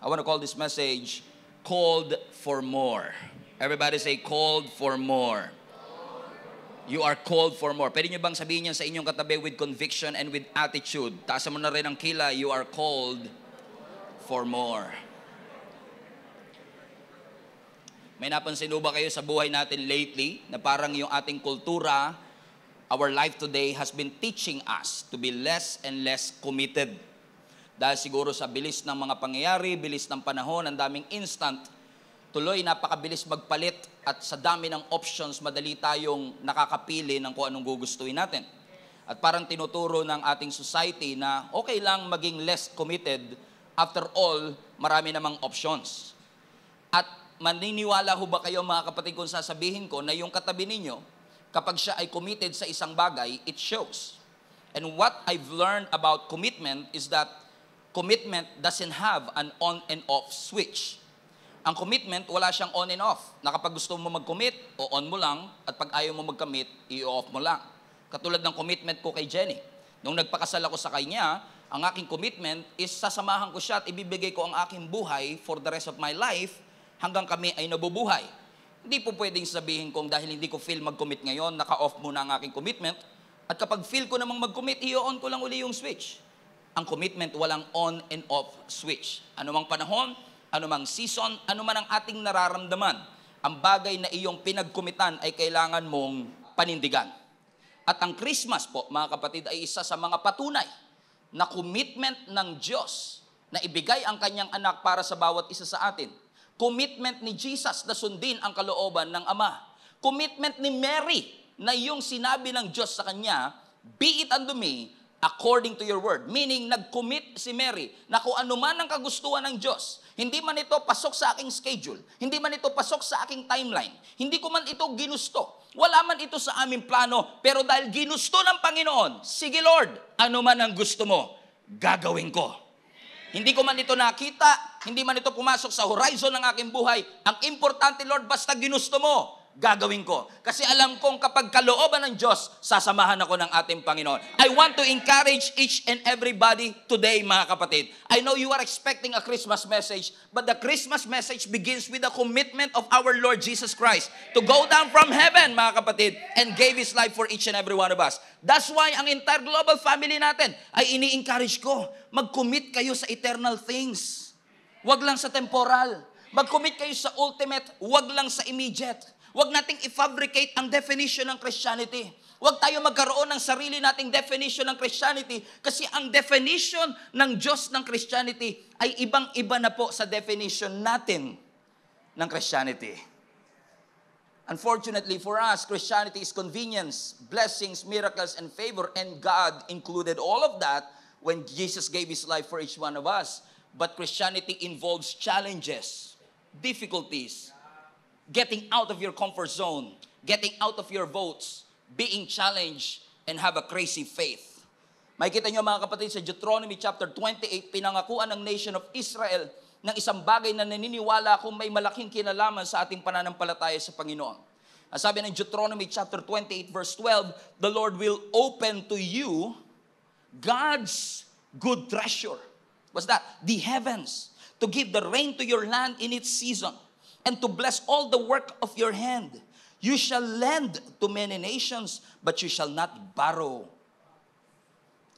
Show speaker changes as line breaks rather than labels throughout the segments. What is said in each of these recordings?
I want to call this message, Called for More. Everybody say, called for more. You are called for more. Pwede nyo bang sabihin yan sa inyong katabi with conviction and with attitude? Taasan mo na rin ang kilay, you are called for more. May napansin ba kayo sa buhay natin lately na parang yung ating kultura, our life today has been teaching us to be less and less committed. Dahil siguro sa bilis ng mga pangyayari, bilis ng panahon, ang daming instant, tuloy napakabilis magpalit at sa dami ng options, madali tayong nakakapili ng kung anong gugustuhin natin. At parang tinuturo ng ating society na okay lang maging less committed, after all, marami namang options. At maniniwala ho ba kayo mga kapatid kung sasabihin ko na yung katabi ninyo, kapag siya ay committed sa isang bagay, it shows. And what I've learned about commitment is that commitment doesn't have an on and off switch. Ang commitment, wala siyang on and off. Na kapag gusto mo mag-commit, o-on mo lang, at pag ayaw mo mag-commit, i-off mo lang. Katulad ng commitment ko kay Jenny. Nung nagpakasal ako sa kanya, ang aking commitment is sasamahan ko siya at ibibigay ko ang aking buhay for the rest of my life hanggang kami ay nabubuhay. Hindi po pwedeng sabihin kong dahil hindi ko feel mag-commit ngayon, naka-off muna ang aking commitment, at kapag feel ko namang mag-commit, i-on ko lang uli yung switch. Ang commitment, walang on and off switch. Anumang panahon, anumang season, anuman ang ating nararamdaman, ang bagay na iyong pinagkumitan ay kailangan mong panindigan. At ang Christmas po, mga kapatid, ay isa sa mga patunay na commitment ng Diyos na ibigay ang kanyang anak para sa bawat isa sa atin. Commitment ni Jesus na sundin ang kalooban ng Ama. Commitment ni Mary na yung sinabi ng Diyos sa kanya, be it unto me according to your word. Meaning, nag-commit si Mary na kung ano man ang kagustuhan ng Diyos, hindi man ito pasok sa aking schedule, hindi man ito pasok sa aking timeline, hindi ko man ito ginusto, wala man ito sa aming plano, pero dahil ginusto ng Panginoon, sige Lord, ano man ang gusto mo, gagawin ko. Hindi ko man ito nakita, hindi man ito pumasok sa horizon ng aking buhay, ang importante Lord, basta ginusto mo, gagawin ko. Kasi alam kong kapag kalooban ng Diyos, sasamahan ako ng ating Panginoon. I want to encourage each and everybody today, mga kapatid. I know you are expecting a Christmas message, but the Christmas message begins with the commitment of our Lord Jesus Christ to go down from heaven, mga kapatid, and gave His life for each and every one of us. That's why ang entire global family natin ay ini-encourage ko, mag-commit kayo sa eternal things. Wag lang sa temporal. Mag-commit kayo sa ultimate, wag lang sa immediate. Huwag nating i-fabricate ang definition ng Christianity. Huwag tayo magkaroon ng sarili nating definition ng Christianity kasi ang definition ng Diyos ng Christianity ay ibang-iba na po sa definition natin ng Christianity. Unfortunately for us, Christianity is convenience, blessings, miracles, and favor, and God included all of that when Jesus gave His life for each one of us. But Christianity involves challenges, difficulties, getting out of your comfort zone, getting out of your votes, being challenged, and have a crazy faith. Makikita nyo mga kapatid sa Deuteronomy chapter 28, pinangakuan ng nation of Israel ng isang bagay na naniniwala kung may malaking kinalaman sa ating pananampalataya sa Panginoon. Sabi ng Deuteronomy chapter 28 verse 12, the Lord will open to you God's good treasure. What's that? The heavens, to give the rain to your land in its season, and to bless all the work of your hand. You shall lend to many nations, but you shall not borrow.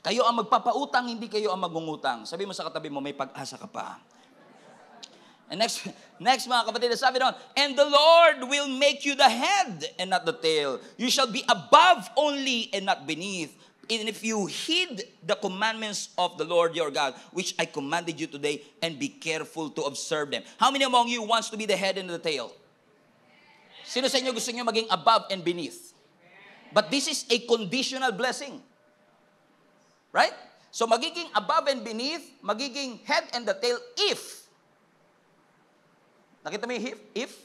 Kayo ang magpapautang, hindi kayo ang magungutang. Sabi mo sa katabi mo, may pag-asa ka pa. And next mga kapatid, sabi doon, and the Lord will make you the head and not the tail. You shall be above only and not beneath. And if you heed the commandments of the Lord your God, which I commanded you today, and be careful to observe them. How many among you wants to be the head and the tail? Sino sa inyo gusto niyo maging above and beneath? But this is a conditional blessing. Right? So magiging above and beneath, magiging head and the tail if. Nakita mo yung if?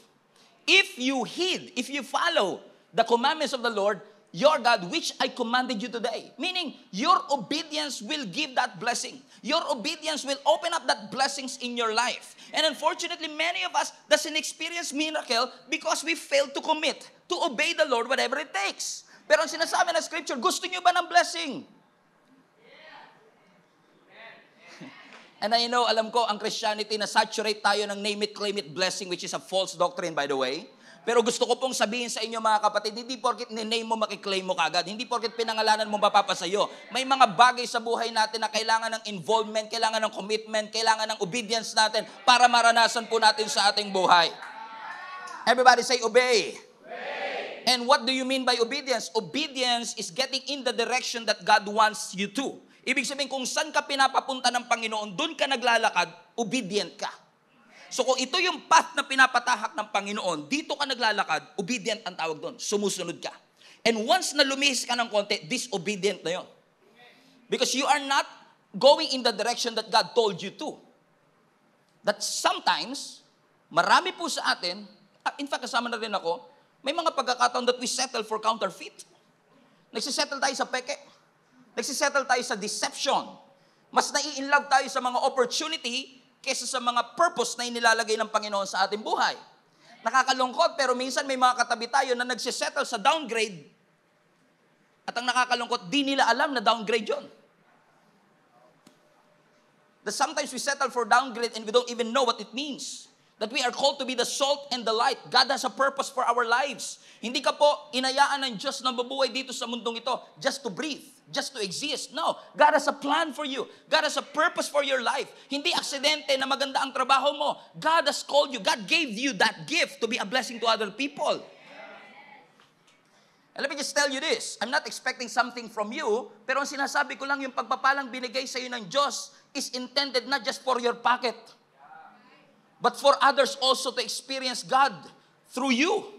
If you heed, if you follow the commandments of the Lord, your God, which I commanded you today. Meaning, your obedience will give that blessing. Your obedience will open up that blessings in your life. And unfortunately, many of us doesn't experience miracle because we fail to commit, to obey the Lord whatever it takes. Pero ang sinasabi ng Scripture, gusto niyo ba ng blessing? And I know, alam ko, ang Christianity na saturate tayo ng name it, claim it blessing, which is a false doctrine, by the way. Pero gusto ko pong sabihin sa inyo, mga kapatid, hindi porket ni-name mo, makiklaim mo kagad. Hindi porket pinangalanan mo, mapapasayo. May mga bagay sa buhay natin na kailangan ng involvement, kailangan ng commitment, kailangan ng obedience natin para maranasan po natin sa ating buhay. Everybody say, obey. And what do you mean by obedience? Obedience is getting in the direction that God wants you to. Ibig sabihin, kung saan ka pinapapunta ng Panginoon, doon ka naglalakad, obedient ka. So kung ito yung path na pinapatahak ng Panginoon, dito ka naglalakad, obedient ang tawag doon. Sumusunod ka. And once na lumihis ka ng konti, disobedient na yon. Because you are not going in the direction that God told you to. That sometimes, marami po sa atin, in fact, kasama na rin ako, may mga pagkakataon that we settle for counterfeit. Nagsisettle tayo sa peke. Nagsisettle tayo sa deception. Mas nai-inlove tayo sa mga opportunity kesa sa mga purpose na inilalagay ng Panginoon sa ating buhay. Nakakalungkot, pero minsan may mga katabi tayo na nagsisettle sa downgrade. At ang nakakalungkot, di nila alam na downgrade yun. That sometimes we settle for downgrade and we don't even know what it means. That we are called to be the salt and the light. God has a purpose for our lives. Hindi ka po inayaan ng Diyos na mabuhay dito sa mundong ito just to breathe, just to exist. No, God has a plan for you. God has a purpose for your life. Hindi aksidente na maganda ang trabaho mo. God has called you. God gave you that gift to be a blessing to other people. And let me just tell you this. I'm not expecting something from you, pero ang sinasabi ko lang, yung pagpapalang binigay sa iyo ng Diyos is intended not just for your pocket, but for others also to experience God through you,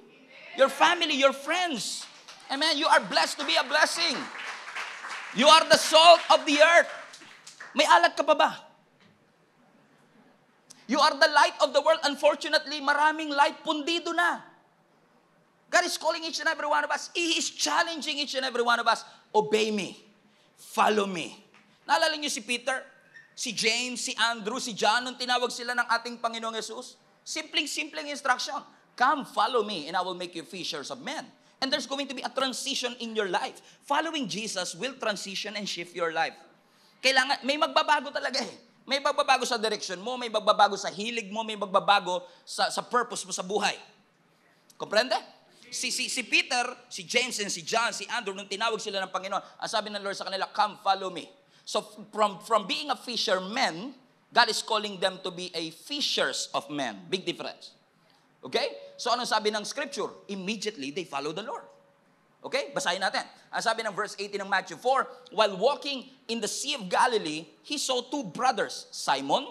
your family, your friends. Amen. You are blessed to be a blessing. You are the salt of the earth. May alat ka pa ba? You are the light of the world. Unfortunately, maraming light pundido na. God is calling each and every one of us. He is challenging each and every one of us. Obey me. Follow me. Naalala niyo si Peter? Si James, si Andrew, si John, nung tinawag sila ng ating Panginoong Jesus, simpleng instruction. Come, follow me, and I will make you fishers of men. And there's going to be a transition in your life. Following Jesus will transition and shift your life. Kailangan, may magbabago talaga eh. May magbabago sa direction mo, may magbabago sa hilig mo, may magbabago sa purpose mo sa buhay. Comprende? Si Peter, si James, and si John, si Andrew, nung tinawag sila ng Panginoon, ang sabi ng Lord sa kanila, come, follow me. So from being a fisherman, God is calling them to be a fishers of men. Big difference. Okay? So anong sabi ng scripture? Immediately they follow the Lord. Okay? Basahin natin. Ang sabi ng verse 18 ng Matthew 4, while walking in the Sea of Galilee, he saw two brothers, Simon,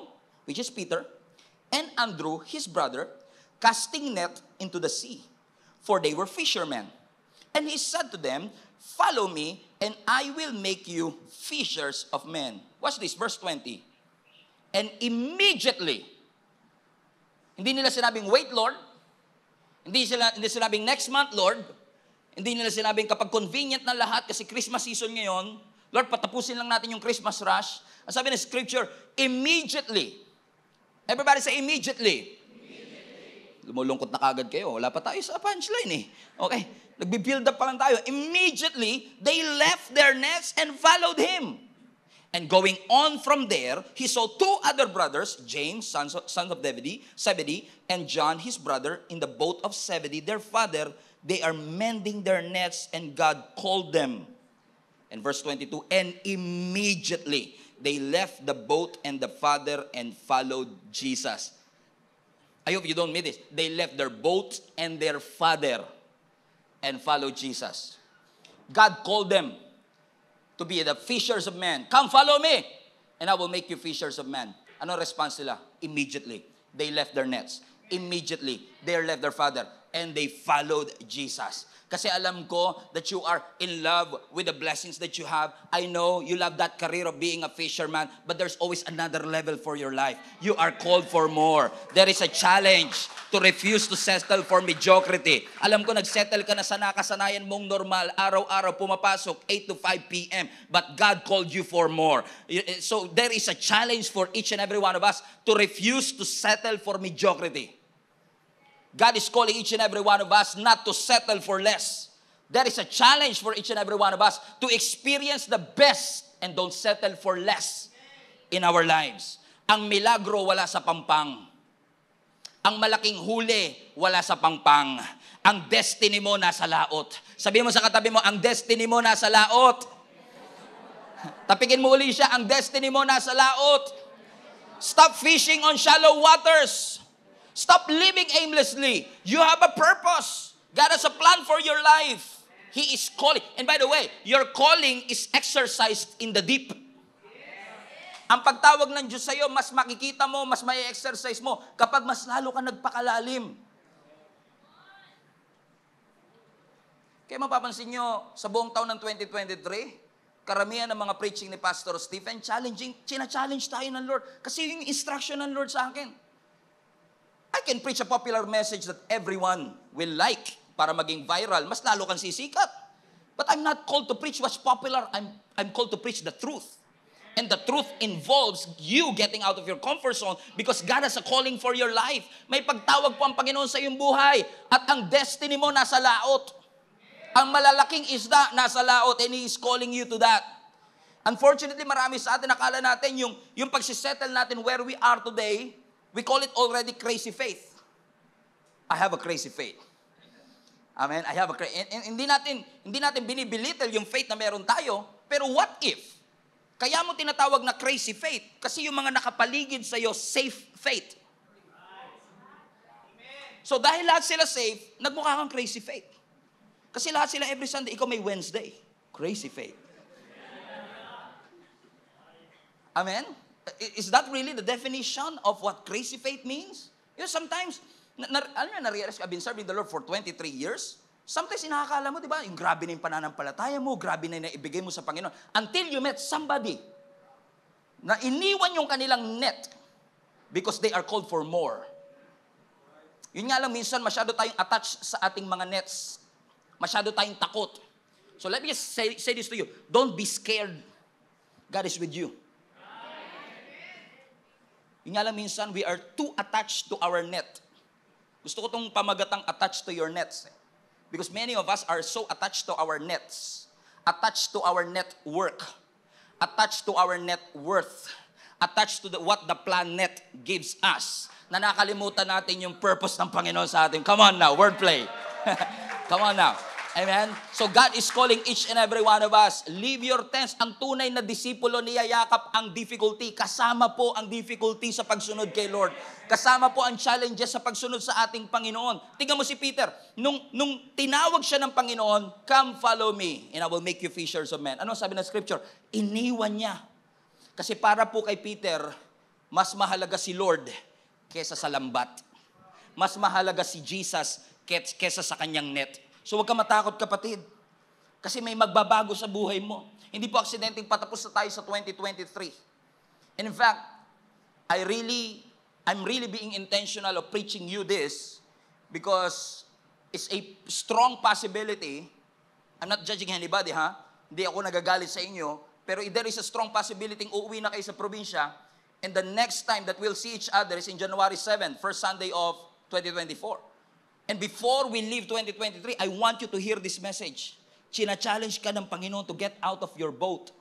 which is Peter, and Andrew, his brother, casting net into the sea, for they were fishermen. And he said to them, follow me, and I will make you fishers of men. Watch this, verse 20. And immediately, hindi nila sinabing, wait, Lord. Hindi sinabing, next month, Lord. Hindi nila sinabing, kapag convenient na lahat, kasi Christmas season ngayon, Lord, patapusin lang natin yung Christmas rush. Ang sabi ng scripture, immediately. Everybody say immediately. Lumulungkot na kagad kayo. Wala pa tayo sa punchline eh. Okay. Nagbi-build up pa lang tayo. Immediately, they left their nets and followed him. And going on from there, he saw two other brothers, James, sons of Zebedee, and John, his brother, in the boat of Zebedee, their father. They are mending their nets, and God called them. And verse 22, and immediately, they left the boat and the father and followed Jesus. I hope you don't miss this. They left their boat and their father and followed Jesus. God called them to be the fishers of men. Come follow me, and I will make you fishers of men. Ano response nila? Immediately. They left their nets. Immediately, they left their father, and they followed Jesus. Kasi alam ko that you are in love with the blessings that you have. I know you love that career of being a fisherman, but there's always another level for your life. You are called for more. There is a challenge to refuse to settle for mediocrity. Alam ko nagsettle ka na sa nakasanayan mong normal, araw-araw pumapasok, 8 to 5 p.m. But God called you for more. So there is a challenge for each and every one of us to refuse to settle for mediocrity. God is calling each and every one of us not to settle for less. There is a challenge for each and every one of us to experience the best and don't settle for less in our lives. Ang milagro wala sa pampang. Ang malaking huli wala sa pampang. Ang destiny mo nasa laot. Sabihin mo sa katabi mo, ang destiny mo nasa laot. Tapikin mo uli siya, ang destiny mo nasa laot. Stop fishing on shallow waters. Stop living aimlessly. You have a purpose. God has a plan for your life. He is calling. And by the way, your calling is exercised in the deep. Ang pagtawag ng Diyos sa'yo, mas makikita mo, mas may exercise mo kapag mas lalo ka nagpakalalim. Kaya mapapansin nyo, sa buong taon ng 2023, karamihan ng mga preaching ni Pastor Stephen, china-challenge tayo ng Lord. Kasi yung instruction ng Lord sa akin. I can preach a popular message that everyone will like para maging viral. Mas lalo kang sisikat. But I'm not called to preach what's popular. I'm called to preach the truth. And the truth involves you getting out of your comfort zone because God has a calling for your life. May pagtawag po ang Panginoon sa iyong buhay. At ang destiny mo nasa laot. Ang malalaking isda nasa laot and He is calling you to that. Unfortunately, marami sa atin, nakala natin yung pagsisettle natin where we are today, we call it already crazy faith. I have a crazy faith. Amen? I have a crazy... Hindi natin binibilittle yung faith na meron tayo, pero what if? Kaya mo tinatawag na crazy faith kasi yung mga nakapaligid sa iyo, safe faith. So dahil lahat sila safe, nagmukha kang crazy faith. Kasi lahat sila every Sunday, ikaw may Wednesday. Crazy faith. Amen? Is that really the definition of what crazy faith means? You know, sometimes, na-realize, I've been serving the Lord for 23 years. Sometimes, inakakala mo, di ba, yung grabe na yung pananampalataya mo, grabe na yung naibigay mo sa Panginoon. Until you met somebody na iniwan yung kanilang net because they are called for more. Yun nga lang, minsan masyado tayong attached sa ating mga nets. Masyado tayong takot. So let me just say this to you. Don't be scared. God is with you. Yun nga lang, minsan we are too attached to our net. Gusto ko itong pamagatang attached to your nets. Because many of us are so attached to our nets, attached to our network, attached to our net worth, attached to what the planet gives us, na nakalimutan natin yung purpose ng Panginoon sa atin. Come on now, wordplay. Come on now. Amen? So God is calling each and every one of us. Leave your tents. Ang tunay na disipulo niyayakap ang difficulty. Kasama po ang difficulty sa pagsunod kay Lord. Kasama po ang challenges sa pagsunod sa ating Panginoon. Tingnan mo si Peter. Nung tinawag siya ng Panginoon, come follow me and I will make you fishers of men. Ano sabi ng scripture? Iniwan niya. Kasi para po kay Peter, mas mahalaga si Lord kesa sa lambat. Mas mahalaga si Jesus kesa sa kanyang net. So huwag ka matakot, kapatid. Kasi may magbabago sa buhay mo. Hindi po aksidenteng patapos na tayo sa 2023. And in fact, I'm really being intentional of preaching you this because it's a strong possibility. I'm not judging anybody, ha? Hindi ako nagagalit sa inyo. Pero there is a strong possibility uuwi na kayo sa probinsya and the next time that we'll see each other is in January 7, first Sunday of 2024. And before we leave 2023, I want you to hear this message. China-challenge ka ng Panginoon to get out of your boat.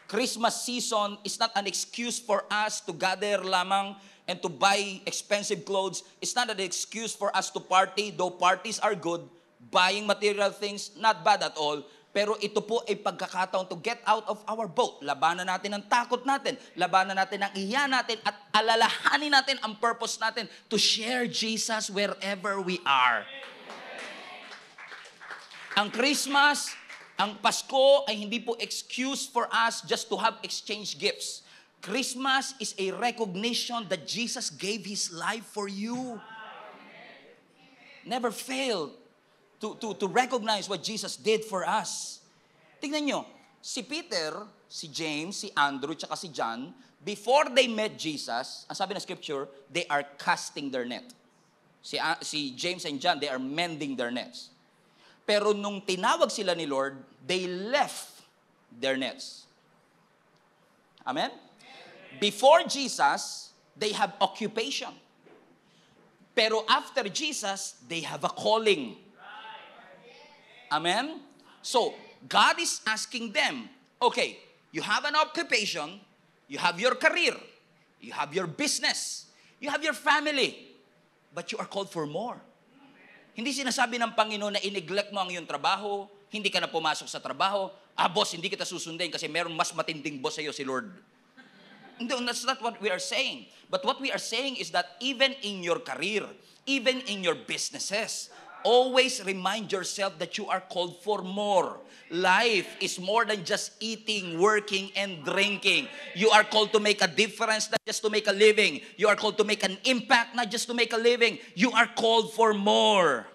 Christmas season is not an excuse for us to gather lamang and to buy expensive clothes. It's not an excuse for us to party, though parties are good. Buying material things, not bad at all. Pero ito po ay pagkakataon to get out of our boat. Labanan natin ang takot natin. Labanan natin ang iyan natin at alalahanin natin ang purpose natin to share Jesus wherever we are. Ang Christmas, ang Pasko ay hindi po excuse for us just to have exchange gifts. Christmas is a recognition that Jesus gave His life for you. Never failed to recognize what Jesus did for us. Tingnan nyo, si Peter, si James, si Andrew, tsaka si John, before they met Jesus, ang sabi ng scripture, they are casting their net. Si James and John, they are mending their nets. Pero nung tinawag sila ni Lord, they left their nets. Amen? Before Jesus, they have occupation. Pero after Jesus, they have a calling. Amen? So, God is asking them, okay, you have an occupation, You have your career. You have your business. You have your family. But you are called for more. Hindi sinasabi ng Panginoon na i-neglect mo ang iyong trabaho, hindi ka na pumasok sa trabaho, boss, hindi kita susundin kasi meron mas matinding boss sa iyo, si Lord. No, that's not what we are saying. But what we are saying is that even in your career, even in your businesses, always remind yourself that you are called for more. Life is more than just eating, working, and drinking. You are called to make a difference, not just to make a living. You are called to make an impact, not just to make a living. You are called for more.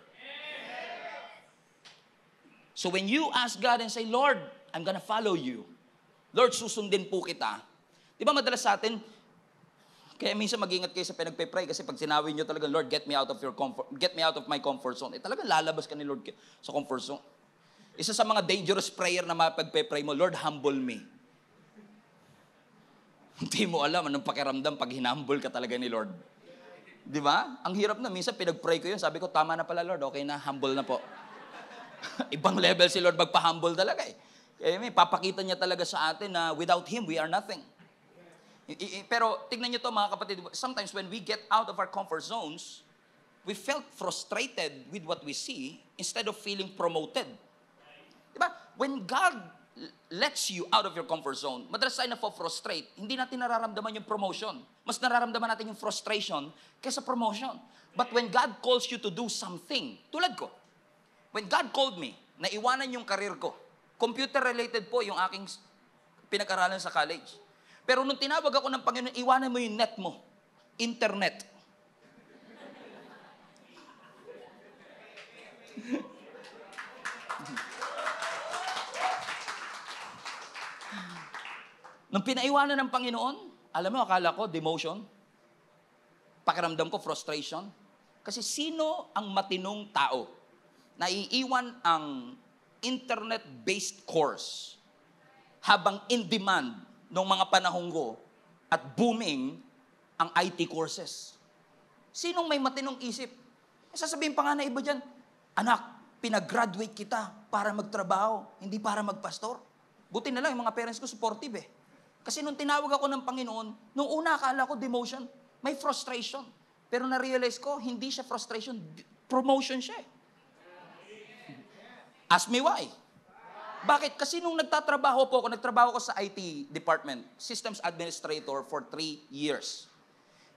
So when you ask God and say, Lord, I'm gonna follow you. Lord, susundin po kita. Di ba madalas sa atin, kaya minsan mag-ingat kayo sa pinagpe-pray kasi pag sinawi nyo talaga, Lord, get me out of my comfort zone. Talagang lalabas ka ni Lord sa comfort zone. Isa sa mga dangerous prayer na mapagpe-pray mo, Lord, humble me. Hindi mo alam anong pakiramdam pag hinumble ka talaga ni Lord. Di ba? Ang hirap na. Minsan pinag-pray ko yun. Sabi ko, tama na pala Lord. Okay na, humble na po. Ibang level si Lord magpa-humble talaga eh. Kaya papakita niya talaga sa atin na without Him, we are nothing. Pero tignan niyo to mga kapatid, sometimes when we get out of our comfort zones, we felt frustrated with what we see instead of feeling promoted. Diba? When God lets you out of your comfort zone, madalas tayo na-frustrate, hindi natin nararamdaman yung promotion. Mas nararamdaman natin yung frustration kaysa promotion. But when God calls you to do something, tulad ko, when God called me, na iwanan yung career ko, computer-related po yung aking pinag-aralan sa college. Pero nung tinawag ako ng Panginoon, iwanan mo yung net mo. Internet. Nung pinaiwanan ng Panginoon, alam mo, akala ko, demotion. Pakiramdam ko, frustration. Kasi sino ang matinong tao na iiwan ang internet-based course habang in demand noong mga panahon ko at booming ang IT courses? Sinong may matinong isip? Sasabihin pa nga na iba dyan, anak, pinag-graduate kita para magtrabaho, hindi para magpastor. Buti na lang, yung mga parents ko supportive eh. Kasi nung tinawag ako ng Panginoon, nung una akala ko demotion, may frustration. Pero na-realize ko, hindi siya frustration, promotion siya eh. Ask me why. Bakit? Kasi nung nagtatrabaho ko sa IT department, systems administrator for 3 years.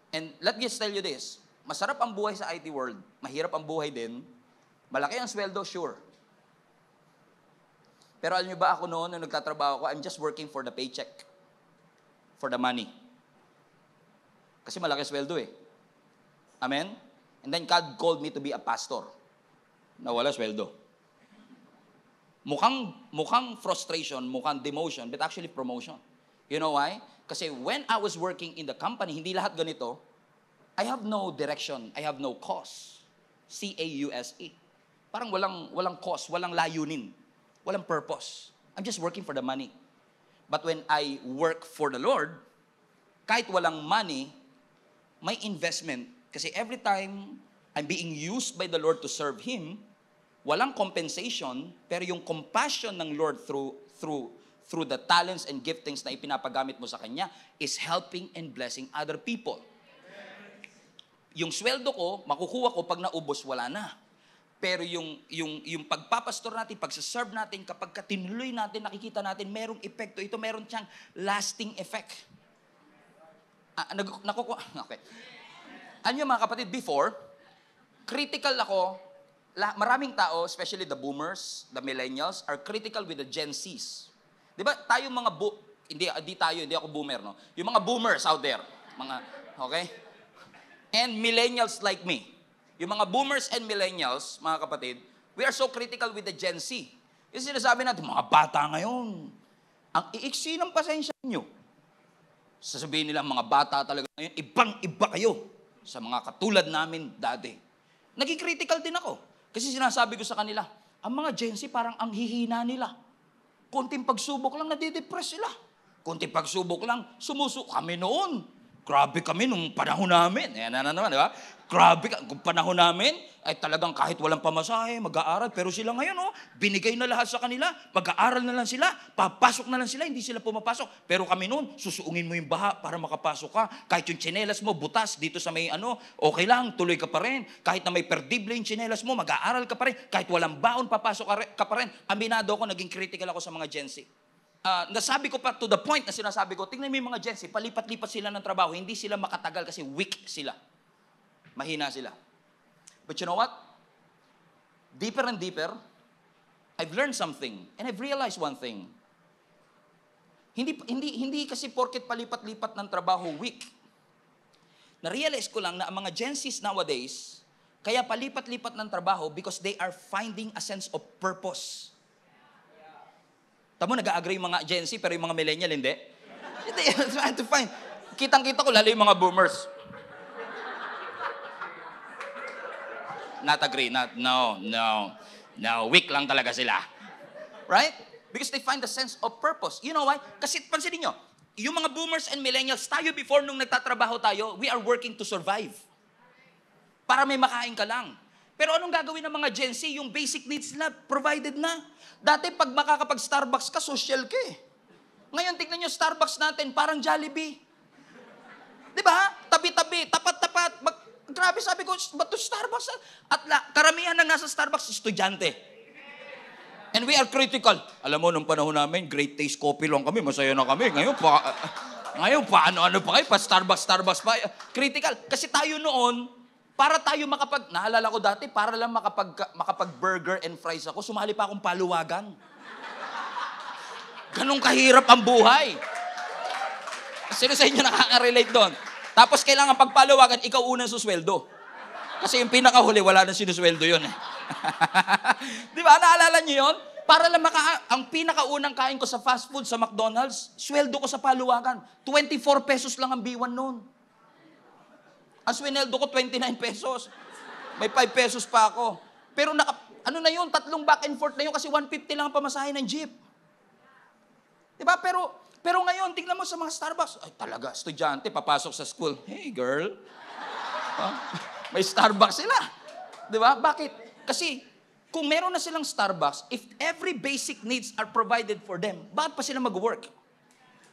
And let me just tell you this, masarap ang buhay sa IT world, mahirap ang buhay din, malaki ang sweldo, sure. Pero alam niyo ba ako noon, nung nagtatrabaho ko, I'm just working for the paycheck, for the money. Kasi malaki ang sweldo eh. Amen? And then God called me to be a pastor. Nawala sweldo. Mukhang frustration, mukhang demotion, but actually promotion. You know why? Kasi when I was working in the company, hindi lahat ganito, I have no direction, I have no cause. C-A-U-S-E. Parang walang cause, walang layunin, walang purpose. I'm just working for the money. But when I work for the Lord, kahit walang money, may investment. Kasi every time I'm being used by the Lord to serve Him, walang compensation, pero yung compassion ng Lord through the talents and giftings na ipinapagamit mo sa Kanya is helping and blessing other people. Yung sweldo ko, makukuha ko pag naubos, wala na. Pero yung pagpapastor natin, pagsaserve natin, kapag tinuloy natin, nakikita natin, merong epekto. Ito meron siyang lasting effect. Okay. Ano yung mga kapatid, before, critical ako. Maraming tao, especially the boomers, the millennials, are critical with the Gen Zs. Di ba, tayong mga hindi ako boomer, no? Yung mga boomers out there, okay? And millennials like me. Yung mga boomers and millennials, mga kapatid, we are so critical with the Gen Z. Yung sinasabi natin, mga bata ngayon, ang iiksi ng pasensya nyo. Sasabihin nila, mga bata talaga ngayon, ibang-iba kayo sa mga katulad namin dati. Naging critical din ako. Kasi sinasabi ko sa kanila, ang mga Gen Z parang ang hihina nila. Konting pagsubok lang, nadidepress sila. Konting pagsubok lang, sumusuko. Kami noon, Grabe kami nung panahon namin. Ayan na naman, di ba? Grabe, kung panahon namin, ay talagang kahit walang pamasahe, mag-aaral. Pero sila ngayon, binigay na lahat sa kanila. Mag-aaral na lang sila, papasok na lang sila, hindi sila pumapasok. Pero kami noon, susuungin mo yung baha para makapasok ka. Kahit yung tsinelas mo, butas dito sa may okay lang, tuloy ka pa rin. Kahit na may perdible yung tsinelas mo, mag-aaral ka pa rin. Kahit walang baon, papasok ka pa rin. Aminado ako, naging critical ako sa mga Gen Z. Nasabi ko pa to the point na sinasabi ko, tingnan mo yung mga Gen Z, palipat-lipat sila ng trabaho, hindi sila makatagal kasi weak sila. Mahina sila. But you know what? Deeper and deeper, I've learned something and I've realized one thing. Hindi kasi porket palipat-lipat ng trabaho weak. Na-realize ko lang na ang mga Gen Zs nowadays, kaya palipat-lipat ng trabaho because they are finding a sense of purpose. Tamo, nag-agree yung mga Gen Z pero yung mga millennial hindi. Hindi, trying to find. Kitang-kita ko lalo yung mga boomers. Not agree, no. Weak lang talaga sila. Right? Because they find the sense of purpose. You know why? Kasi pansinin nyo, yung mga boomers and millennials, tayo before nung nagtatrabaho tayo, we are working to survive. Para may makain ka lang. Pero anong gagawin ng mga Gen Z? Yung basic needs nila, provided na. Dati pag makakapag-Starbucks ka, social ka eh. Ngayon, tignan nyo Starbucks natin, parang Jollibee. Diba? Tabi-tabi, tapat-tapat, grabe, sabi ko, ba't to Starbucks? At karamihan na nasa Starbucks, estudyante. And we are critical. Alam mo, nung panahon namin, great taste coffee lang kami, masaya na kami. Ngayon pa, ano pa kayo, pa Starbucks pa. Critical. Kasi tayo noon, para tayo naalala ko dati, para lang makapag-burger and fries ako, sumali pa akong paluwagan. Ganong kahirap ang buhay. Sino sa inyo nakaka-relate doon? Tapos kailangan pagpaluwagan, ikaw unang susweldo. Kasi yung pinakahuli, wala nang sinusweldo yun eh. Di ba? Naalala niyo yun? Para lang ang pinakaunang kain ko sa fast food sa McDonald's, sweldo ko sa paluwagan. 24 pesos lang ang B1 noon. Ang sweldo ko, 29 pesos. May 5 pesos pa ako. Pero ano na yun, 3 back and forth na yun kasi 150 lang ang pamasahe ng jeep. Di ba? Pero ngayon, tingnan mo sa mga Starbucks. Ay, talaga, estudyante, papasok sa school. Hey, girl. May Starbucks sila. Di ba? Bakit? Kasi, kung meron na silang Starbucks, if every basic needs are provided for them, bakit pa sila mag-work?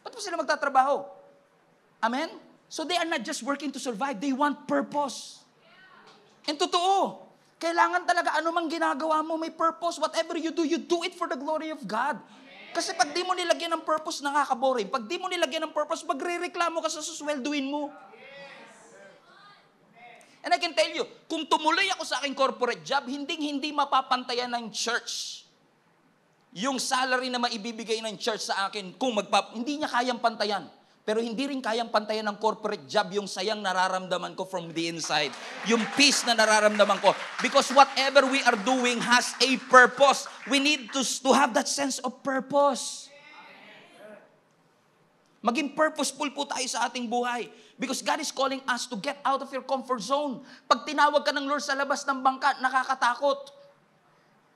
Bakit pa sila magtatrabaho? Amen? So they are not just working to survive, they want purpose. And totoo, kailangan talaga anumang ginagawa mo, may purpose. Whatever you do it for the glory of God. Kasi pag di mo nilagyan ng purpose, nakaka-boring. Pag di mo nilagyan ng purpose, magre-reklamo ka sa suswelduin mo. And I can tell you, kung tumuloy ako sa aking corporate job, hindi mapapantayan ng church yung salary na maibibigay ng church sa akin. Hindi niya kayang pantayan. Pero hindi rin kayang pantayan ng corporate job yung sayang nararamdaman ko from the inside. Yung peace na nararamdaman ko. Because whatever we are doing has a purpose. We need to have that sense of purpose. Maging purposeful po tayo sa ating buhay. Because God is calling us to get out of your comfort zone. Pag tinawag ka ng Lord sa labas ng bangka, nakakatakot.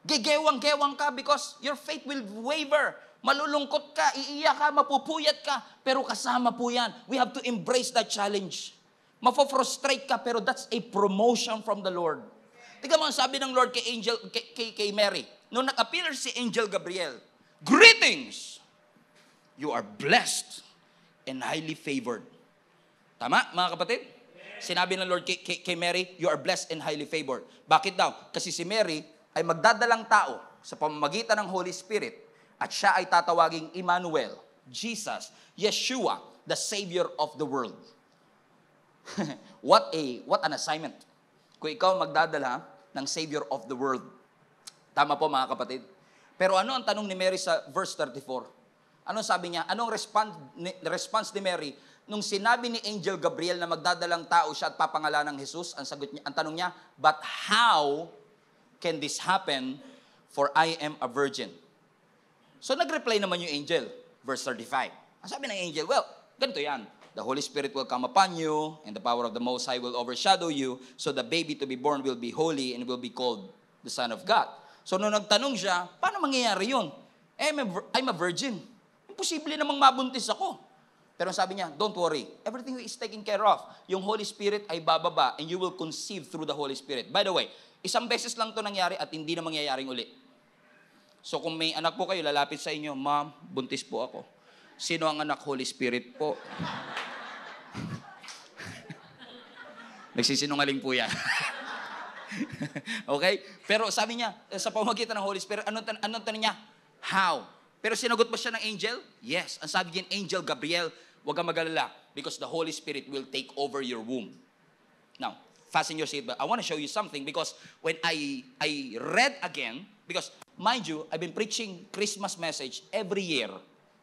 Gegewang-gewang ka because your faith will waver. Malulungkot ka, iiyak ka, mapupuyat ka, pero kasama po yan. We have to embrace that challenge. Mafo-frustrate ka, pero that's a promotion from the Lord. Tingnan mo ang sabi ng Lord kay Mary. Nung nag-appear si Angel Gabriel, greetings! You are blessed and highly favored. Tama, mga kapatid? Sinabi ng Lord kay Mary, you are blessed and highly favored. Bakit daw? Kasi si Mary ay magdadalang tao sa pamamagitan ng Holy Spirit at siya ay tatawaging Emmanuel, Jesus, Yeshua, the Savior of the world. What an assignment. Kung ikaw magdadala ng Savior of the world. Tama po mga kapatid. Pero ano ang tanong ni Mary sa verse 34? Anong sabi niya? Anong response ni Mary? Nung sinabi ni Angel Gabriel na magdadalang tao siya at papangalan ng Jesus, ang tanong niya, but how can this happen for I am a virgin? So nag-reply naman yung angel, verse 35. Ang sabi ng angel, well, ganito yan. The Holy Spirit will come upon you, and the power of the Most High will overshadow you, so the baby to be born will be holy and will be called the Son of God. So nung nagtanong siya, paano mangyayari yun? I'm a virgin. Imposible namang mabuntis ako. Pero sabi niya, don't worry. Everything is taken care of. Yung Holy Spirit ay bababa and you will conceive through the Holy Spirit. By the way, isang beses lang to nangyari at hindi na mangyayaring uli. So kung may anak po kayo, lalapit sa inyo, Ma'am, buntis po ako. Sino ang anak? Holy Spirit po. Nagsisinungaling po yan. Okay? Pero sabi niya, sa pamamagitan ng Holy Spirit, anong tanong niya? How? Pero sinagot ba siya ng angel? Yes. Ang sabi niya, Angel Gabriel, huwag kang mag-alala because the Holy Spirit will take over your womb. Now, fasten your seatbelt. I want to show you something because when I read again, because mind you, I've been preaching Christmas message every year.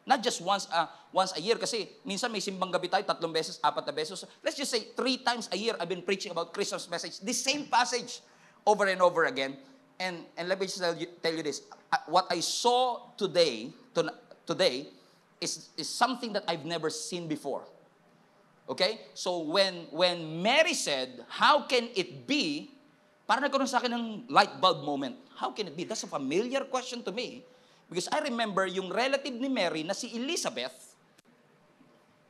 Not just once a year kasi minsan may simbang gabi tayo, 3 beses, 4 na beses. Let's just say 3 times a year I've been preaching about Christmas message. The same passage over and over again. And let me just tell you this. What I saw today is something that I've never seen before. Okay? So when Mary said, how can it be? Parang nagkaroon sa akin ng light bulb moment. How can it be? That's a familiar question to me. Because I remember yung relative ni Mary na si Elizabeth,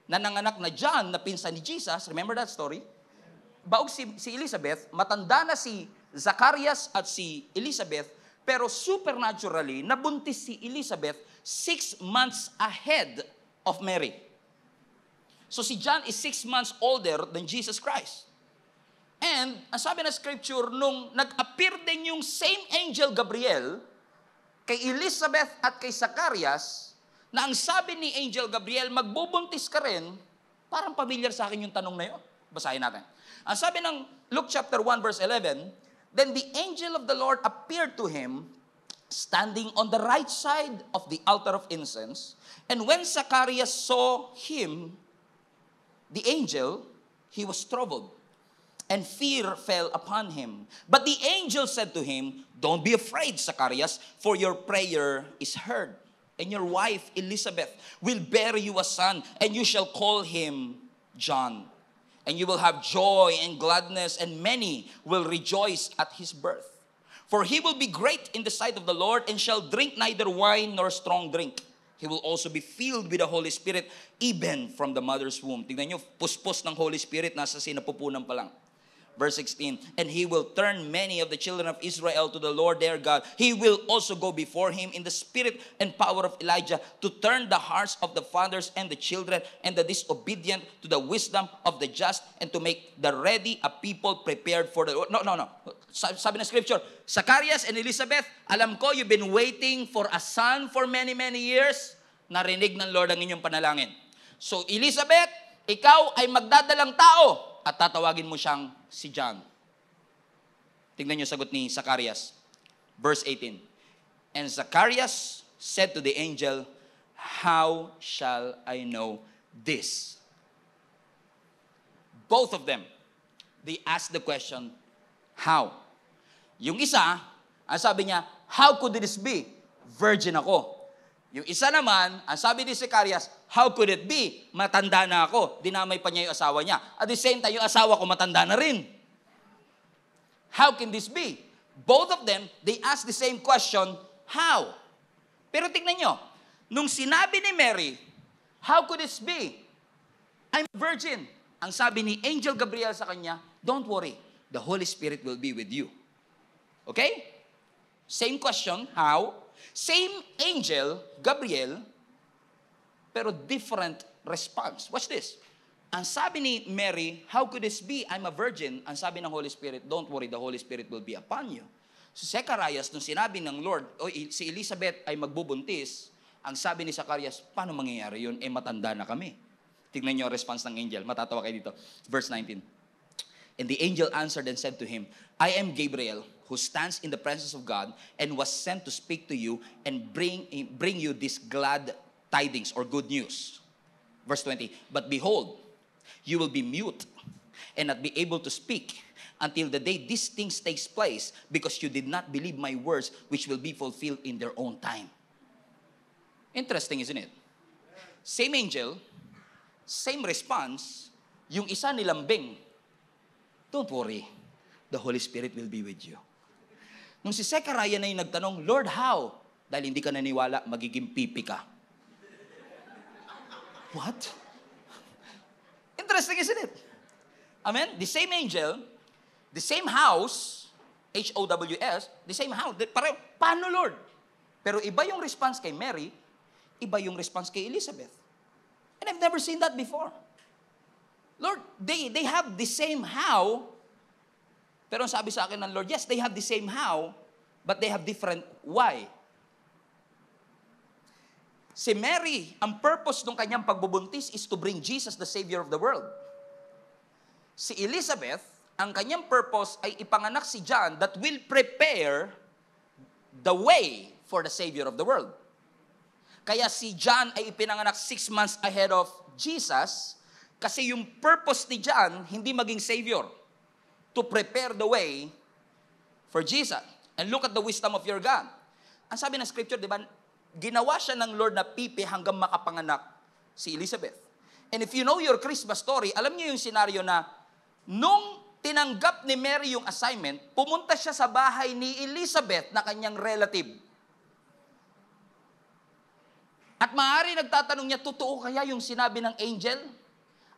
na nanganak na John, na pinsan ni Jesus. Remember that story? Baog si Elizabeth, matanda na si Zacharias at si Elizabeth, pero supernaturally, nabuntis si Elizabeth 6 months ahead of Mary. So si John is 6 months older than Jesus Christ. And, ang sabi na scripture, nung nag-appear din yung same angel Gabriel, kay Elizabeth at kay Zacharias, na ang sabi ni Angel Gabriel, magbubuntis ka rin, parang familiar sa akin yung tanong na yun. Basahin natin. Ang sabi ng Luke chapter 1 verse 11, then the angel of the Lord appeared to him, standing on the right side of the altar of incense. And when Zacharias saw him, the angel, he was troubled, and fear fell upon him. But the angel said to him, don't be afraid, Zacharias, for your prayer is heard. And your wife, Elizabeth, will bear you a son, and you shall call him John. And you will have joy and gladness, and many will rejoice at his birth. For he will be great in the sight of the Lord, and shall drink neither wine nor strong drink. He will also be filled with the Holy Spirit, even from the mother's womb. Tingnan nyo, puspos ng Holy Spirit, nasa sinapupunan pa lang. Verse 16, and he will turn many of the children of Israel to the Lord their God. He will also go before him in the spirit and power of Elijah to turn the hearts of the fathers and the children and the disobedient to the wisdom of the just, and to make the ready a people prepared for the Lord. No. Sabi na scripture, Zacharias and Elizabeth, alam ko you've been waiting for a son for many years. Narinig ng Lord ang inyong panalangin. So Elizabeth, ikaw ay magdadalang tao at tatawagin mo siyang si John. Tingnan niyo sagot ni Zacharias. Verse 18. And Zacharias said to the angel, how shall I know this? Both of them, they asked the question, how? Yung isa, ang sabi niya, how could this be? Virgin ako. Yung isa naman, ang sabi ni Zacharias, how could it be? Matanda na ako. Dinamay pa niya yung asawa niya. At the same time, yung asawa ko matanda na rin. How can this be? Both of them, they ask the same question, how? Pero tignan nyo, nung sinabi ni Mary, how could this be? I'm a virgin. Ang sabi ni Angel Gabriel sa kanya, don't worry, the Holy Spirit will be with you. Okay? Same question, how? Same angel, Gabriel, pero different response. Watch this. Ang sabi ni Mary, how could this be? I'm a virgin. Ang sabi ng Holy Spirit, don't worry, the Holy Spirit will be upon you. So Zacharias, nung sinabi ng Lord, si Elizabeth ay magbubuntis, ang sabi ni Zacharias, paano mangyayari yun? Matanda na kami. Tignan niyo ang response ng angel. Matatawa kayo dito. Verse 19. And the angel answered and said to him, I am Gabriel, who stands in the presence of God, and was sent to speak to you and bring you this glad tidings or good news. Verse 20, but behold, you will be mute and not be able to speak until the day these things takes place, because you did not believe my words, which will be fulfilled in their own time. Interesting, isn't it? Same angel, same response, yung isa nilambing, don't worry, the Holy Spirit will be with you. Nung si Zechariah na yung nagtanong, Lord, how? Dahil hindi ka naniwala, magiging pipi ka. What? Interesting, isn't it? Amen? The same angel, the same house, H-O-W-S, the same house. Pareho, paano Lord? Pero iba yung response kay Mary, iba yung response kay Elizabeth. And I've never seen that before. Lord, they have the same how, pero ang sabi sa akin ng Lord, yes, they have the same how, but they have different why. Si Mary, ang purpose ng kanyang pagbubuntis is to bring Jesus, the Savior of the world. Si Elizabeth, ang kanyang purpose ay ipanganak si John that will prepare the way for the Savior of the world. Kaya si John ay ipinanganak 6 months ahead of Jesus kasi yung purpose ni John, hindi maging Savior, to prepare the way for Jesus. And look at the wisdom of your God. Ang sabi ng scripture, di ba, ginawa siya ng Lord na pipi hanggang makapanganak si Elizabeth. And if you know your Christmas story, alam niyo yung senaryo na nung tinanggap ni Mary yung assignment, pumunta siya sa bahay ni Elizabeth na kanyang relative. At maaari nagtatanong niya, totoo kaya yung sinabi ng angel?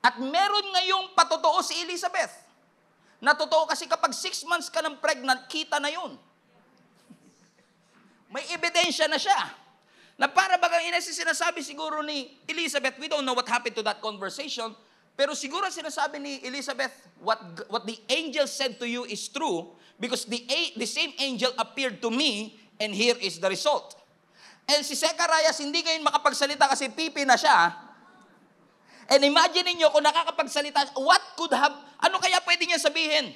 At meron ngayong patotoo si Elizabeth. Na totoo kasi kapag 6 months ka ng pregnant, kita na yun. May ebidensya na siya. Na para bagang sinasabi siguro ni Elizabeth, we don't know what happened to that conversation, pero siguro sinasabi ni Elizabeth, what the angel said to you is true, because the same angel appeared to me, and here is the result. And si Zechariah hindi ngayon makapagsalita kasi pipi na siya. And imagine niyo kung nakakapagsalita, ano kaya pwede niya sabihin?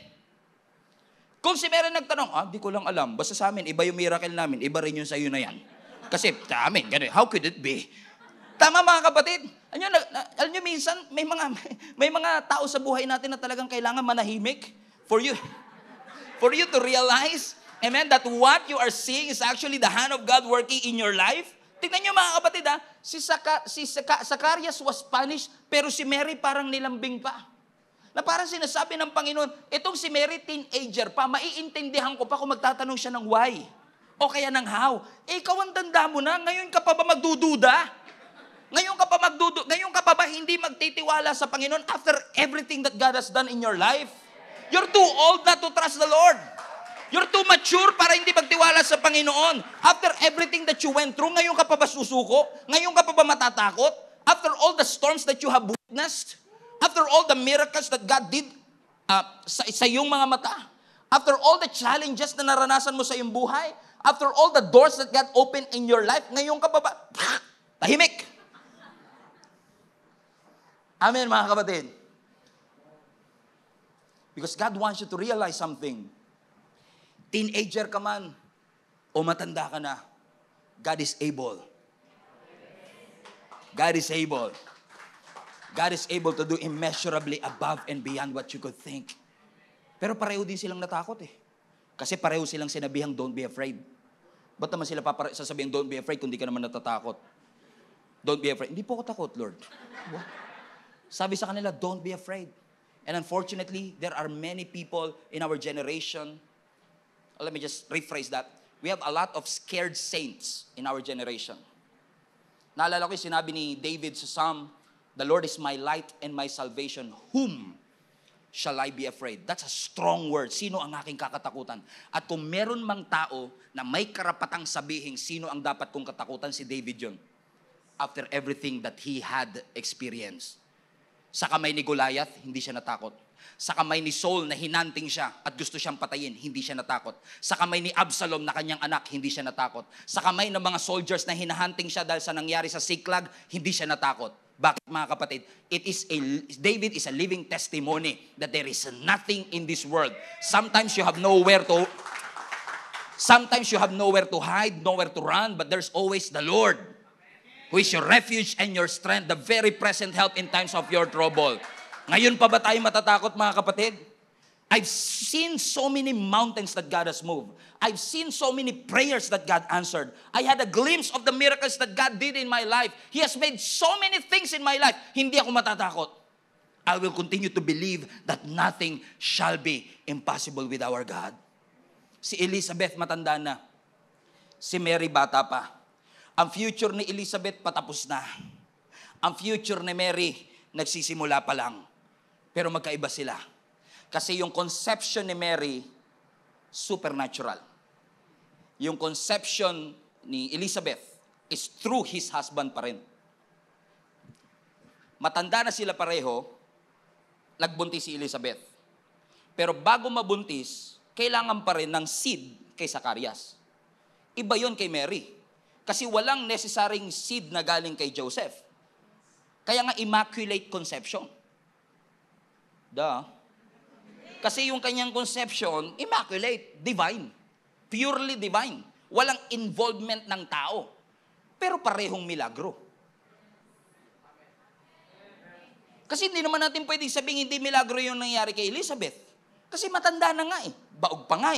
Kung si Mary nagtanong, di ko lang alam, basta sa amin, iba yung miracle namin, iba rin yung sa'yo na yan. Kasi sa amin, ganun, how could it be? Tama mga kapatid. Alam niyo minsan, may mga tao sa buhay natin na talagang kailangan manahimik for you to realize, amen, that what you are seeing is actually the hand of God working in your life. Tignan niyo mga kapatid, si Zacarias was punished, pero si Mary parang nilambing pa. Na parang sinasabi ng Panginoon, itong si Mary, teenager pa, maiintindihan ko pa kung magtatanong siya ng why. O kaya ng how. Ikaw ang tanda mo na, ngayon ka pa ba magdududa? Ngayon ka pa ba hindi magtitiwala sa Panginoon after everything that God has done in your life? You're too old not to trust the Lord. You're too mature para hindi magtiwala sa Panginoon. After everything that you went through, ngayon ka pa ba susuko? Ngayon ka pa ba matatakot? After all the storms that you have witnessed? After all the miracles that God did sa iyong mga mata? After all the challenges na naranasan mo sa iyong buhay? After all the doors that God opened in your life, ngayon ka pa ba? Tahimik! Amen, mga kapatid. Because God wants you to realize something. Teenager ka man, o matanda ka na, God is able. God is able. God is able to do immeasurably above and beyond what you could think. Pero pareho din silang natakot eh. Kasi pareho silang sinabihang, don't be afraid. Ba't naman sila sasabihang, don't be afraid, kung di ka naman natatakot? Don't be afraid. Hindi po ako takot, Lord. What? Sabi sa kanila, don't be afraid. And unfortunately, there are many people in our generation. Let me just rephrase that. We have a lot of scared saints in our generation. Naalala ko yung sinabi ni David sa Psalm, the Lord is my light and my salvation. Whom shall I be afraid? That's a strong word. Sino ang aking kakatakutan? At kung meron mang tao na may karapatang sabihin sino ang dapat kong katakutan, si David yun. After everything that he had experienced. Sa kamay ni Goliath, hindi siya natakot. Sa kamay ni Saul na hinanting siya at gusto siyang patayin, hindi siya natakot. Sa kamay ni Absalom na kanyang anak, hindi siya natakot. Sa kamay ng mga soldiers na hinahunting siya dahil sa nangyari sa Siklag, hindi siya natakot. Bakit mga kapatid? David is a living testimony that there is nothing in this world. Sometimes you have nowhere to hide, nowhere to run, but there's always the Lord, who is your refuge and your strength, the very present help in times of your trouble. Ngayon pa ba tayo matatakot mga kapatid? I've seen so many mountains that God has moved. I've seen so many prayers that God answered. I had a glimpse of the miracles that God did in my life. He has made so many things in my life. Hindi ako matatakot. I will continue to believe that nothing shall be impossible with our God. Si Elizabeth matanda na. Si Mary bata pa. Ang future ni Elizabeth patapos na. Ang future ni Mary nagsisimula pa lang. Pero magkaiba sila. Kasi yung conception ni Mary, supernatural. Yung conception ni Elizabeth is through his husband pa rin. Matanda na sila pareho, nagbuntis si Elizabeth. Pero bago mabuntis, kailangan pa rin ng seed kay Zacarias. Iba yon kay Mary. Kasi walang necessarying seed na galing kay Joseph. Kaya nga immaculate conception. Kasi yung kanyang conception, immaculate, divine. Purely divine. Walang involvement ng tao. Pero parehong milagro. Kasi hindi naman natin pwedeng sabihin hindi milagro yung nangyari kay Elizabeth. Kasi matanda na nga baog pa nga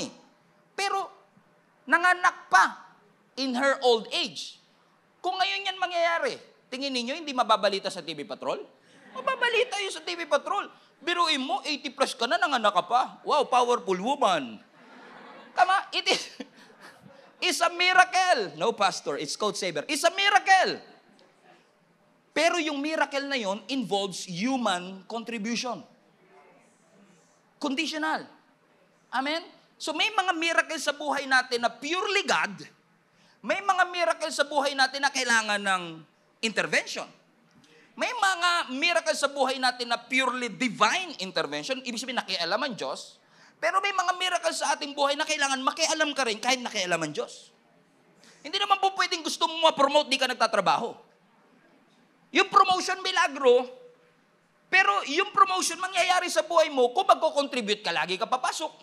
Pero nanganak pa in her old age. Kung ngayon yan mangyayari, tingin ninyo hindi mababalita sa TV Patrol? Mababalita yun sa TV Patrol. Biruin mo, 80 plus ka na, nanganak ka pa. Wow, powerful woman. Tama? It's a miracle. No, pastor, it's code saver. It's a miracle. Pero yung miracle na yon involves human contribution. Conditional. Amen? So may mga miracle sa buhay natin na purely God. May mga miracle sa buhay natin na kailangan ng intervention. May mga miracle sa buhay natin na purely divine intervention. Ibig sabihin, nakialaman Diyos. Pero may mga miracle sa ating buhay na kailangan makialam ka rin kahit nakialaman Diyos. Hindi naman po pwedeng gusto mo ma-promote, di ka nagtatrabaho. Yung promotion, milagro. Pero yung promotion, mangyayari sa buhay mo kung magko-contribute ka, lagi ka papasok.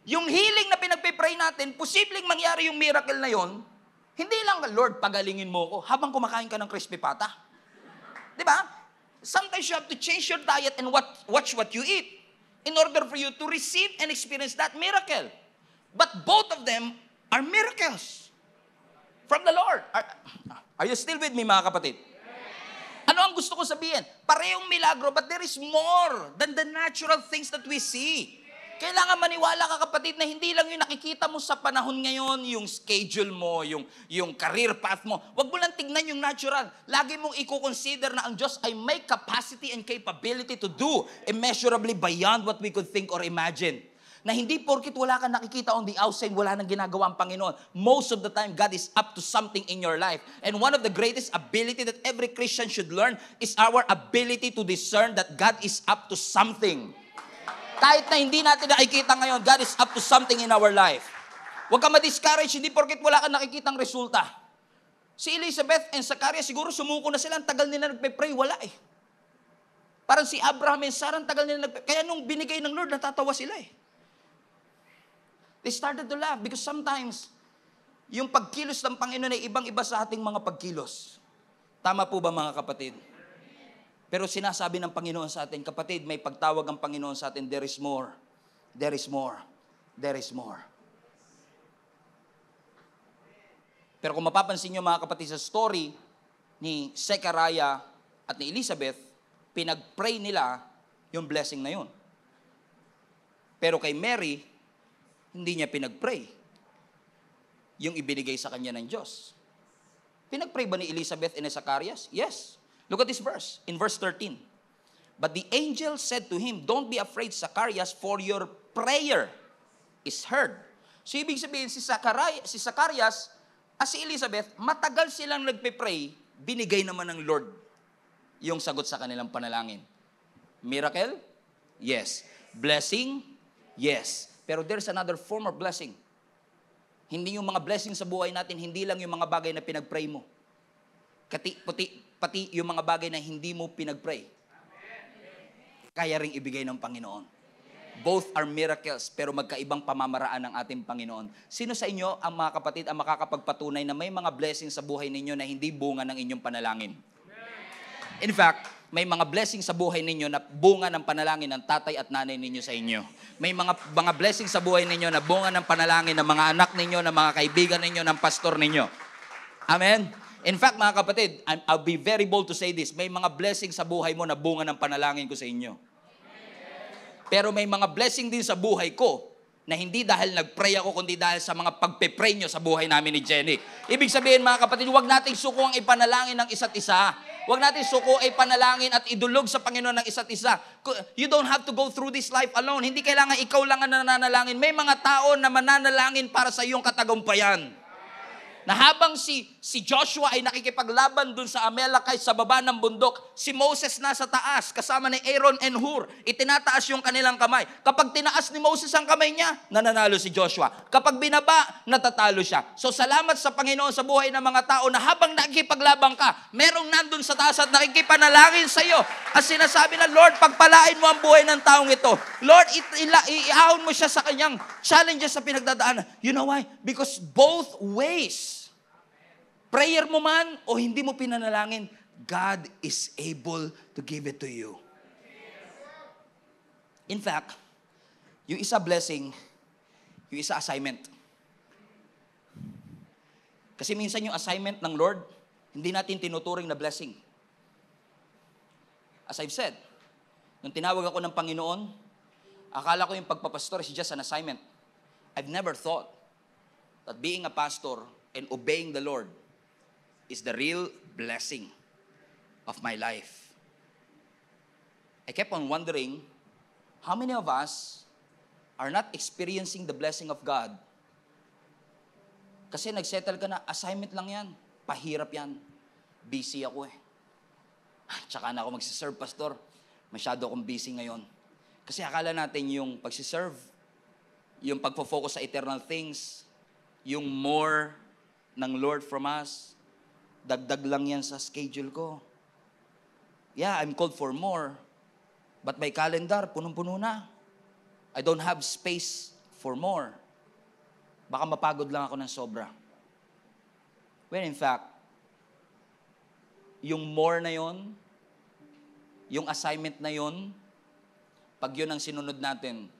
Yung healing na pinagpipray natin, posibleng mangyari yung miracle na yon. Hindi lang, Lord, pagalingin mo ko habang kumakain ka ng crispy pata. Diba? Sometimes you have to change your diet and watch what you eat in order for you to receive and experience that miracle. But both of them are miracles from the Lord. Are you still with me, mga kapatid? Ano ang gusto ko sabihin? Parehong milagro, but there is more than the natural things that we see. Kailangan maniwala ka, kapatid, na hindi lang yung nakikita mo sa panahon ngayon, yung schedule mo, yung career path mo. Huwag mo lang tignan yung natural. Lagi mong i-consider na ang Diyos ay may capacity and capability to do immeasurably beyond what we could think or imagine. Na hindi porkit wala kang nakikita on the outside, wala nang ginagawa ang Panginoon. Most of the time, God is up to something in your life. And one of the greatest ability that every Christian should learn is our ability to discern that God is up to something. Kahit na hindi natin nakikita ngayon, God is up to something in our life. Huwag ka ma-discourage, hindi porkit wala kang nakikitang resulta. Si Elizabeth and Zacarias, siguro sumuko na sila, ang tagal nila nagpe-pray, wala Parang si Abraham and Sarah, ang tagal nila nagpe-pray. Kaya nung binigay ng Lord, natatawa sila They started to laugh because sometimes, yung pagkilos ng Panginoon ay ibang-iba sa ating mga pagkilos. Tama po ba, mga kapatid? Pero sinasabi ng Panginoon sa atin, kapatid, may pagtawag ang Panginoon sa atin, there is more, there is more, there is more. Pero kung mapapansin nyo, mga kapatid, sa story ni Zechariah at ni Elizabeth, pinag-pray nila yung blessing na yun. Pero kay Mary, hindi niya pinag-pray yung ibinigay sa kanya ng Diyos. Pinag-pray ba ni Elizabeth and Zacarias? Yes. Look at this verse, in verse 13. But the angel said to him, don't be afraid, Zacarias, for your prayer is heard. So ibig sabihin, si Zacarias at si Elizabeth, matagal silang nagpe-pray, binigay naman ng Lord yung sagot sa kanilang panalangin. Miracle? Yes. Blessing? Yes. Pero there's another form of blessing. Hindi yung mga blessing sa buhay natin, hindi lang yung mga bagay na pinag-pray mo. Pati yung mga bagay na hindi mo pinag-pray. Kaya ring ibigay ng Panginoon. Both are miracles, pero magkaibang pamamaraan ng ating Panginoon. Sino sa inyo, ang mga kapatid, ang makakapagpatunay na may mga blessing sa buhay ninyo na hindi bunga ng inyong panalangin? In fact, may mga blessing sa buhay ninyo na bunga ng panalangin ng tatay at nanay ninyo sa inyo. May mga blessing sa buhay ninyo na bunga ng panalangin ng mga anak ninyo, ng mga kaibigan ninyo, ng pastor ninyo. Amen? In fact, mga kapatid, I'll be very bold to say this. May mga blessing sa buhay mo na bunga ng panalangin ko sa inyo. Pero may mga blessing din sa buhay ko na hindi dahil nag-pray ako, kundi dahil sa mga pagpe-pray nyo sa buhay namin ni Jenny. Ibig sabihin, mga kapatid, huwag nating suko ang ipanalangin ng isa't isa. Huwag natin suko ay panalangin at idulog sa Panginoon ng isa't isa. You don't have to go through this life alone. Hindi kailangan ikaw lang ang nananalangin. May mga tao na mananalangin para sa iyong katagumpayan. Na habang si Joshua ay nakikipaglaban dun sa Amalekite sa baba ng bundok, si Moses nasa taas, kasama ni Aaron and Hur, itinataas yung kanilang kamay. Kapag tinaas ni Moses ang kamay niya, nananalo si Joshua. Kapag binaba, natatalo siya. So salamat sa Panginoon sa buhay ng mga tao na habang nakikipaglabang ka, merong nandun sa taas at nakikipanalangin sa iyo. At sinasabi na, Lord, pagpalain mo ang buhay ng taong ito. Lord, iahon mo siya sa kanyang challenges sa pinagdadaanan. You know why? Because both ways, prayer mo man o hindi mo pinanalangin, God is able to give it to you. In fact, yung isa blessing, yung isa assignment. Kasi minsan yung assignment ng Lord, hindi natin tinuturing na blessing. As I've said, nung tinawag ako ng Panginoon, akala ko yung pagpapastor is just an assignment. I've never thought that being a pastor and obeying the Lord is the real blessing of my life. I kept on wondering, how many of us are not experiencing the blessing of God? Kasi nagsettle ka na, assignment lang yan. Pahirap yan. Busy ako eh. Tsaka na ako magsiserve, pastor. Masyado akong busy ngayon. Kasi akala natin yung pagsiserve, yung pagfo-focus sa eternal things, yung more ng Lord from us, dagdag lang yan sa schedule ko. Yeah, I'm called for more. But my calendar, punong-puno na. I don't have space for more. Baka mapagod lang ako ng sobra. When in fact, yung more na yon, yung assignment na yon, pag yun ang sinunod natin,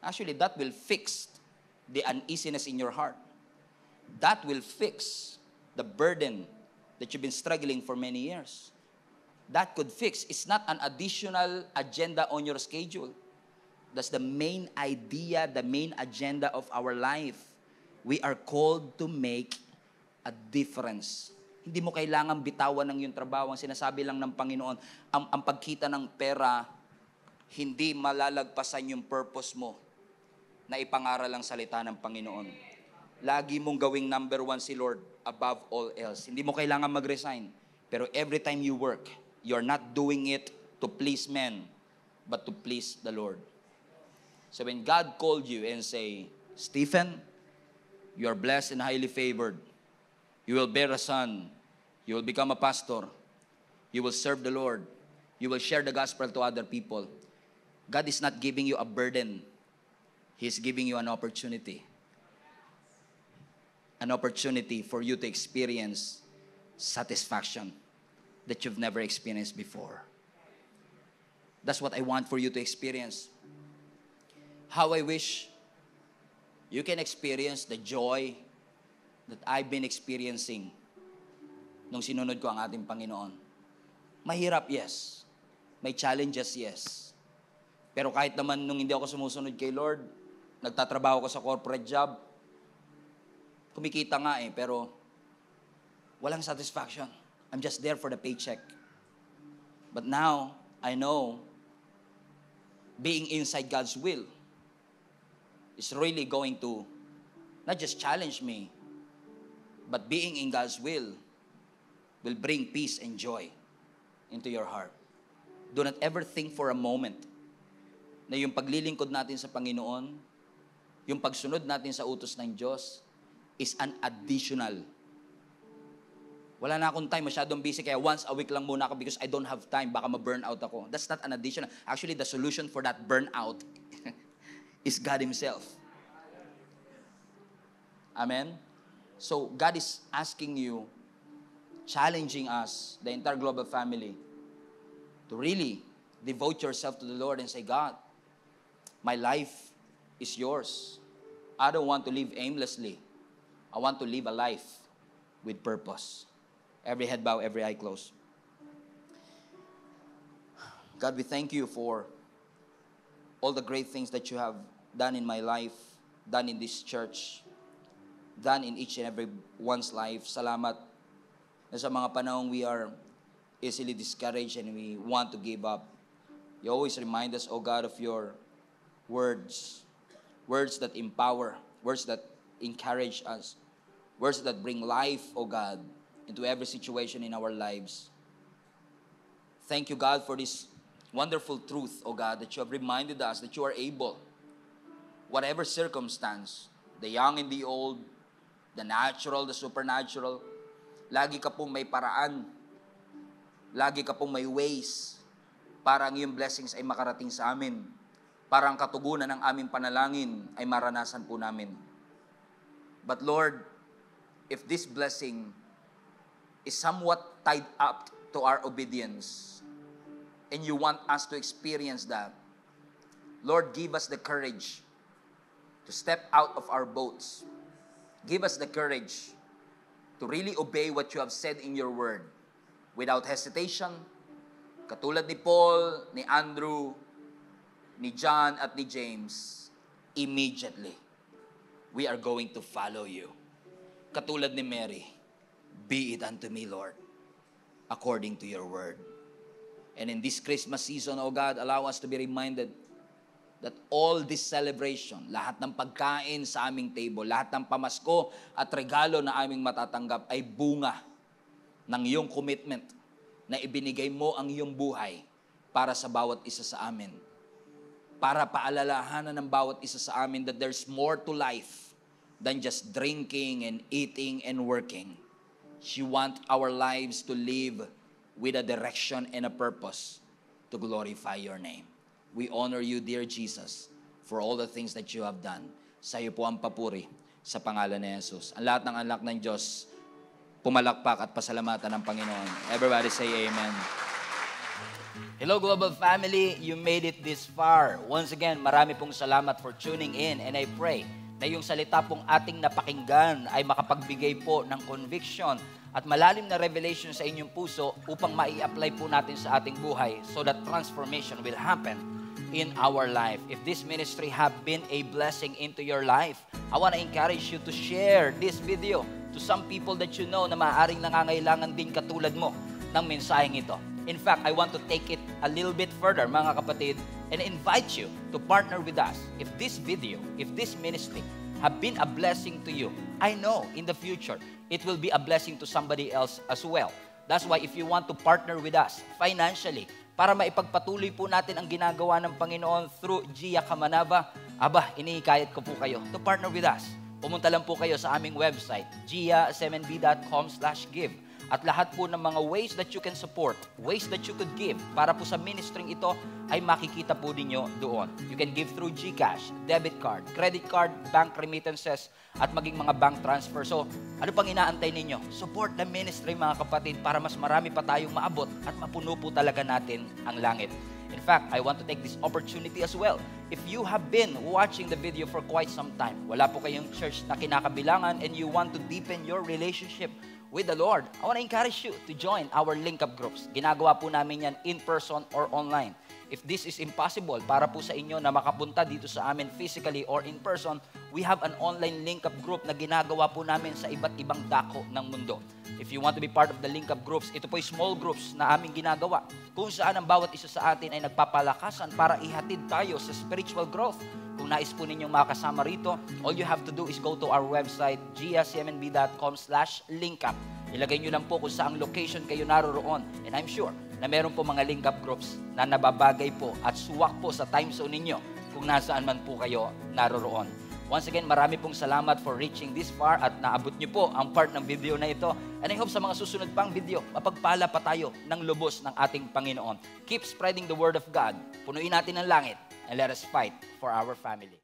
actually, that will fix the uneasiness in your heart. That will fix the burden that you've been struggling for many years. That could fix. It's not an additional agenda on your schedule. That's the main idea, the main agenda of our life. We are called to make a difference. Hindi mo kailangan bitawan ng iyong trabaho. Ang sinasabi lang ng Panginoon, ang pagkita ng pera, hindi malalagpasan yung purpose mo na ipangaral ang salita ng Panginoon. Lagi mong gawing number one si Lord above all else. Hindi mo kailangan mag-resign. Pero every time you work, you're not doing it to please men, but to please the Lord. So when God called you and say, Stephen, you are blessed and highly favored. You will bear a son. You will become a pastor. You will serve the Lord. You will share the gospel to other people. God is not giving you a burden. He is giving you an opportunity. An opportunity for you to experience satisfaction that you've never experienced before. That's what I want for you to experience. How I wish you can experience the joy that I've been experiencing nung sinunod ko ang ating Panginoon. Mahirap, yes. May challenges, yes. Pero kahit naman nung hindi ako sumusunod kay Lord, nagtatrabaho ko sa corporate job, kumikita nga pero walang satisfaction. I'm just there for the paycheck. But now, I know, being inside God's will is really going to not just challenge me, but being in God's will bring peace and joy into your heart. Do not ever think for a moment na yung paglilingkod natin sa Panginoon, yung pagsunod natin sa utos ng Diyos, is an additional. Wala na akong time, masyadong busy, kaya once a week lang muna ako because I don't have time, baka ma-burn out ako. That's not an additional. Actually, the solution for that burnout is God Himself. Amen? So, God is asking you, challenging us, the entire global family, to really devote yourself to the Lord and say, God, my life is yours. I don't want to live aimlessly. I want to live a life with purpose. Every head bow, every eye closed. God, we thank you for all the great things that you have done in my life, done in this church, done in each and every one's life. Salamat na sa mga panahong we are easily discouraged and we want to give up. You always remind us, O God, of your words. Words that empower, words that encourage us, words that bring life, O God, into every situation in our lives. Thank you, God, for this wonderful truth, O God, that you have reminded us that you are able, whatever circumstance, the young and the old, the natural, the supernatural, lagi ka pong may paraan, lagi ka pong may ways para ang iyong blessings ay makarating sa amin, para ang katugunan ng aming panalangin ay maranasan po namin. But Lord, if this blessing is somewhat tied up to our obedience, and you want us to experience that, Lord, give us the courage to step out of our boats. Give us the courage to really obey what you have said in your word without hesitation. Katulad ni Paul, ni Andrew, ni John at ni James, immediately, we are going to follow you. Katulad ni Mary, be it unto me, Lord, according to your word. And in this Christmas season, O God, allow us to be reminded that all this celebration, lahat ng pagkain sa aming table, lahat ng pamasko at regalo na aming matatanggap ay bunga ng iyong commitment na ibinigay mo ang iyong buhay para sa bawat isa sa amin. Para paalalahanan ng bawat isa sa amin that there's more to life than just drinking and eating and working. You want our lives to live with a direction and a purpose to glorify your name. We honor you, dear Jesus, for all the things that you have done. Sa iyo po ang papuri sa pangalan ni Jesus. Ang lahat ng anak ng Diyos, pumalakpak at pasalamatan ng Panginoon. Everybody say amen. Hello, Global Family. You made it this far. Once again, marami pong salamat for tuning in, and I pray na yung salita pong ating napakinggan ay makapagbigay po ng conviction at malalim na revelation sa inyong puso upang mai-apply po natin sa ating buhay so that transformation will happen in our life. If this ministry have been a blessing into your life, I want to encourage you to share this video to some people that you know na maaaring nangangailangan din katulad mo ng mensaheng ito. In fact, I want to take it a little bit further, mga kapatid, and invite you to partner with us. If this video, if this ministry have been a blessing to you, I know in the future, it will be a blessing to somebody else as well. That's why if you want to partner with us financially, para maipagpatuloy po natin ang ginagawa ng Panginoon through Gia Kamanava, inihikayat ko po kayo to partner with us. Pumunta lang po kayo sa aming website, giasmnb.com/give. At lahat po ng mga ways that you can support, ways that you could give, para po sa ministering ito, ay makikita po ninyo doon. You can give through GCash, debit card, credit card, bank remittances, at maging mga bank transfer. So, ano pang inaantay ninyo? Support the ministry, mga kapatid, para mas marami pa tayong maabot at mapuno po talaga natin ang langit. In fact, I want to take this opportunity as well. If you have been watching the video for quite some time, wala po kayong church na kinakabilangan, and you want to deepen your relationship with the Lord, I want to encourage you to join our link-up groups. Ginagawa po namin yan in person or online. If this is impossible para po sa inyo na makapunta dito sa amin physically or in person, we have an online link-up group na ginagawa po namin sa iba't ibang dako ng mundo. If you want to be part of the link-up groups, ito po ay small groups na aming ginagawa kung saan ang bawat isa sa atin ay nagpapalakasan para ihatid tayo sa spiritual growth. Kung nais po ninyong makasama rito, all you have to do is go to our website, giasmnb.com/linkup. Ilagay nyo lang po kung saang location kayo naroroon. And I'm sure na meron po mga link-up groups na nababagay po at suwak po sa time zone ninyo kung nasaan man po kayo naroroon. Once again, marami pong salamat for reaching this far at naabot nyo po ang part ng video na ito. And I hope sa mga susunod pang video, mapagpala pa tayo ng lubos ng ating Panginoon. Keep spreading the word of God. Punuin natin ang langit and let us fight for our family.